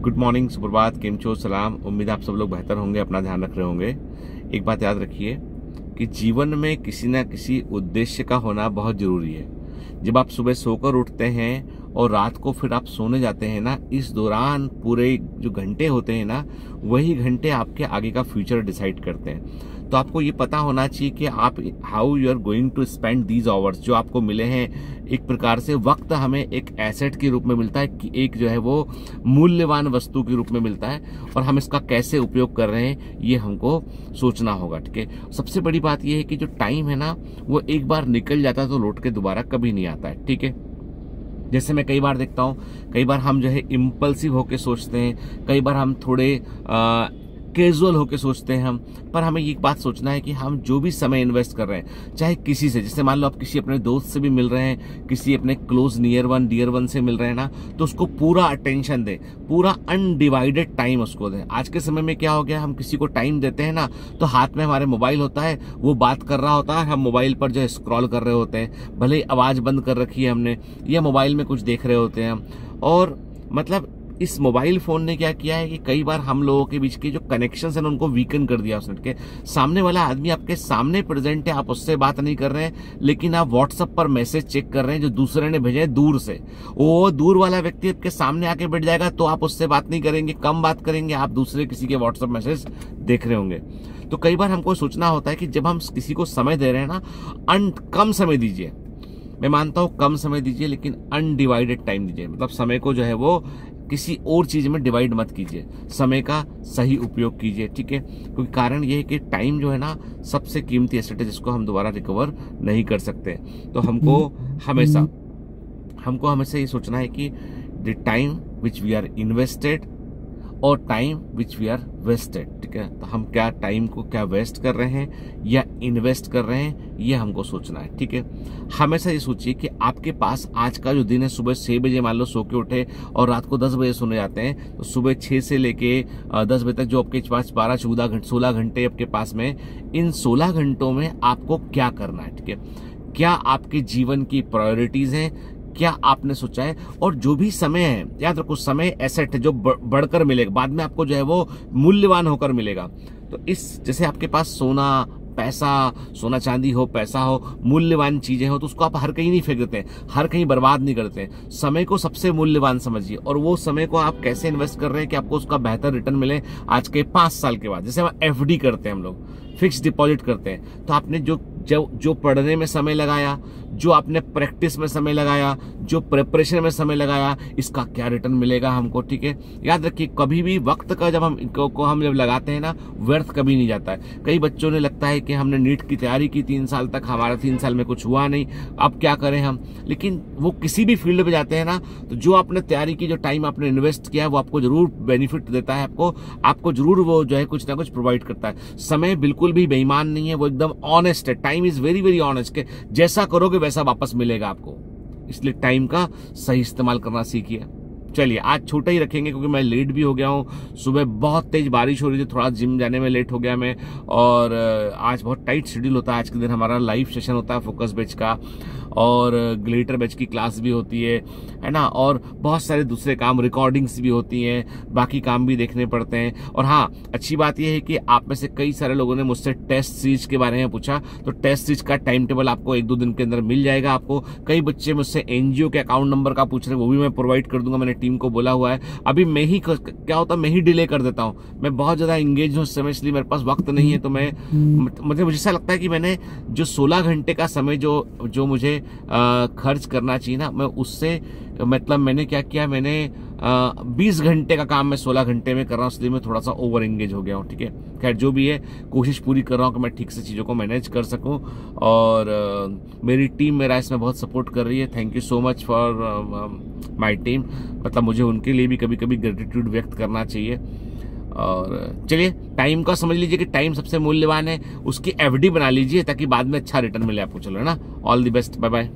Good morning, सुप्रभात, केम छो, सलाम। उम्मीद है आप सब लोग बेहतर होंगे, अपना ध्यान रख रहे होंगे। एक बात याद रखिए कि जीवन में किसी ना किसी उद्देश्य का होना बहुत जरूरी है। जब आप सुबह सोकर उठते हैं और रात को फिर आप सोने जाते हैं ना, इस दौरान पूरे जो घंटे होते हैं ना, वही घंटे आपके आगे का फ्यूचर डिसाइड करते हैं। तो आपको ये पता होना चाहिए कि आप how you are going to spend these hours जो आपको मिले हैं। एक प्रकार से वक्त हमें एक एसेट के रूप में मिलता है, कि एक जो है वो मूल्यवान वस्तु के रूप में मिलता है, और हम इसका कैसे उपयोग कर रहे हैं ये हमको सोचना होगा। ठीक है, सबसे बड़ी बात ये है कि जो टाइम है ना, वो एक बार निकल जाता है तो लौट के दोबारा कभी नहीं आता है। ठीक है, जैसे मैं कई बार देखता हूँ, कई बार हम जो है इम्पल्सिव होके सोचते हैं, कई बार हम थोड़े कैजुअल होके सोचते हैं पर हमें ये बात सोचना है कि हम जो भी समय इन्वेस्ट कर रहे हैं, चाहे किसी से, जैसे मान लो आप किसी अपने दोस्त से भी मिल रहे हैं, किसी अपने close near one dear one से मिल रहे हैं ना, तो उसको पूरा अटेंशन दें, पूरा अनडिवाइडेड टाइम उसको दें। आज के समय में क्या हो गया, हम किसी को टाइम देते हैं ना, तो हाथ में हमारे मोबाइल होता है, वो बात कर रहा होता है, हम मोबाइल पर जो है स्क्रॉल कर रहे होते हैं, भले ही आवाज बंद कर रखी है हमने, या मोबाइल में कुछ देख रहे होते हैं हम। और मतलब इस मोबाइल फोन ने क्या किया है कि कई बार हम लोगों के बीच के जो कनेक्शंस हैं उनको वीकन कर दिया उसने। के सामने वाला आदमी आपके सामने प्रेजेंट है, आप उससे बात नहीं कर रहे हैं, लेकिन आप व्हाट्सएप पर मैसेज चेक कर रहे हैं जो दूसरे ने भेजे दूर से। वो दूर वाला व्यक्ति आपके सामने आके बैठ जाएगा तो आप उससे बात नहीं करेंगे, कम बात करेंगे, आप दूसरे किसी के व्हाट्सएप मैसेज देख रहे होंगे। तो कई बार हमको सोचना होता है कि जब हम किसी को समय दे रहे हैं ना, कम समय दीजिए। मैं मानता हूं कम समय दीजिए, लेकिन अनडिवाइडेड टाइम दीजिए। मतलब समय को जो है वो किसी और चीज में डिवाइड मत कीजिए, समय का सही उपयोग कीजिए। ठीक है, क्योंकि कारण यह है कि टाइम जो है ना सबसे कीमती एसेट है, जिसको हम दोबारा रिकवर नहीं कर सकते। तो हमको हमेशा ये सोचना है कि the time which we are invested और time which we are wasted. ठीक है, तो हम क्या टाइम को क्या वेस्ट कर रहे हैं या इन्वेस्ट कर रहे हैं, ये हमको सोचना है। ठीक है, हमेशा ये सोचिए कि आपके पास आज का जो दिन है, सुबह 6 बजे मान लो सो के उठे और रात को 10 बजे सोने जाते हैं, तो सुबह 6 से लेके 10 बजे तक जो आपके पास 16 घंटे आपके पास में, इन 16 घंटों में आपको क्या करना है। ठीक है, क्या आपके जीवन की प्रायोरिटीज हैं, क्या आपने सोचा है। और जो भी समय है, याद रखो समय एसेट है जो बढ़कर मिलेगा, बाद में आपको जो है वो मूल्यवान होकर मिलेगा। तो इस जैसे आपके पास सोना चांदी हो, पैसा हो, मूल्यवान चीजें हो, तो उसको आप हर कहीं नहीं फेंक देते हैं, हर कहीं बर्बाद नहीं करते हैं। समय को सबसे मूल्यवान समझिए, और वो समय को आप कैसे इन्वेस्ट कर रहे हैं कि आपको उसका बेहतर रिटर्न मिले आज के 5 साल के बाद। जैसे हम एफडी करते हैं, हम लोग फिक्स डिपॉजिट करते हैं, तो आपने जो पढ़ने में समय लगाया, जो आपने प्रैक्टिस में समय लगाया, जो प्रिपरेशन में समय लगाया, इसका क्या रिटर्न मिलेगा हमको। ठीक है, याद रखिए कभी भी वक्त का जब हम जब लगाते हैं ना, व्यर्थ कभी नहीं जाता है। कई बच्चों ने लगता है कि हमने नीट की तैयारी की 3 साल तक, हमारा 3 साल में कुछ हुआ नहीं, अब क्या करें हम। लेकिन वो किसी भी फील्ड में जाते हैं ना, तो जो आपने तैयारी की, जो टाइम आपने इन्वेस्ट किया है, वो आपको जरूर बेनिफिट देता है, आपको जरूर वो जो है कुछ ना कुछ प्रोवाइड करता है। समय बिल्कुल भी बेईमान नहीं है, वो एकदम ऑनेस्ट है। Time is very very honest, के जैसा करोगे वैसा वापस मिलेगा आपको। इसलिए टाइम का सही इस्तेमाल करना सीखिए। चलिए आज छोटा ही रखेंगे क्योंकि मैं लेट भी हो गया हूँ। सुबह बहुत तेज बारिश हो रही थी, थोड़ा जिम जाने में लेट हो गया मैं, और आज बहुत टाइट शेड्यूल होता है। आज के दिन हमारा लाइव सेशन होता है फोकस बैच का, और ग्लिटर बैच की क्लास भी होती है ना, और बहुत सारे दूसरे काम, रिकॉर्डिंग्स भी होती हैं, बाकी काम भी देखने पड़ते हैं। और हाँ, अच्छी बात यह है कि आप में से कई सारे लोगों ने मुझसे टेस्ट सीरीज के बारे में पूछा, तो टेस्ट सीरीज का टाइम टेबल आपको 1-2 दिन के अंदर मिल जाएगा आपको। कई बच्चे मुझसे एनजीओ के अकाउंट नंबर का पूछ रहे हैं, वो भी मैं प्रोवाइड कर दूंगा, मैंने टीम को बोला हुआ है। अभी मैं ही क्या होता है, मैं ही डिले कर देता हूँ, मैं बहुत ज्यादा एंगेज हूँ इस समय, इसलिए मेरे पास वक्त नहीं है। तो मैं मुझे ऐसा लगता है कि मैंने जो 16 घंटे का समय जो मुझे खर्च करना चाहिए ना, मैं उससे मतलब मैंने क्या किया, मैंने 20 घंटे का काम मैं 16 घंटे में कर रहा हूँ, इसलिए मैं थोड़ा सा ओवर एंगेज हो गया हूँ। ठीक है, खैर जो भी है, कोशिश पूरी कर रहा हूँ कि मैं ठीक से चीज़ों को मैनेज कर सकूँ, और मेरी टीम मेरा इसमें बहुत सपोर्ट कर रही है। Thank you so much for my team. मतलब मुझे उनके लिए भी कभी कभी ग्रेटिट्यूड व्यक्त करना चाहिए। और चलिए, टाइम का समझ लीजिए कि टाइम सबसे मूल्यवान है, उसकी एफडी बना लीजिए ताकि बाद में अच्छा रिटर्न मिले आपको। चलो, है ना। All the best, bye bye.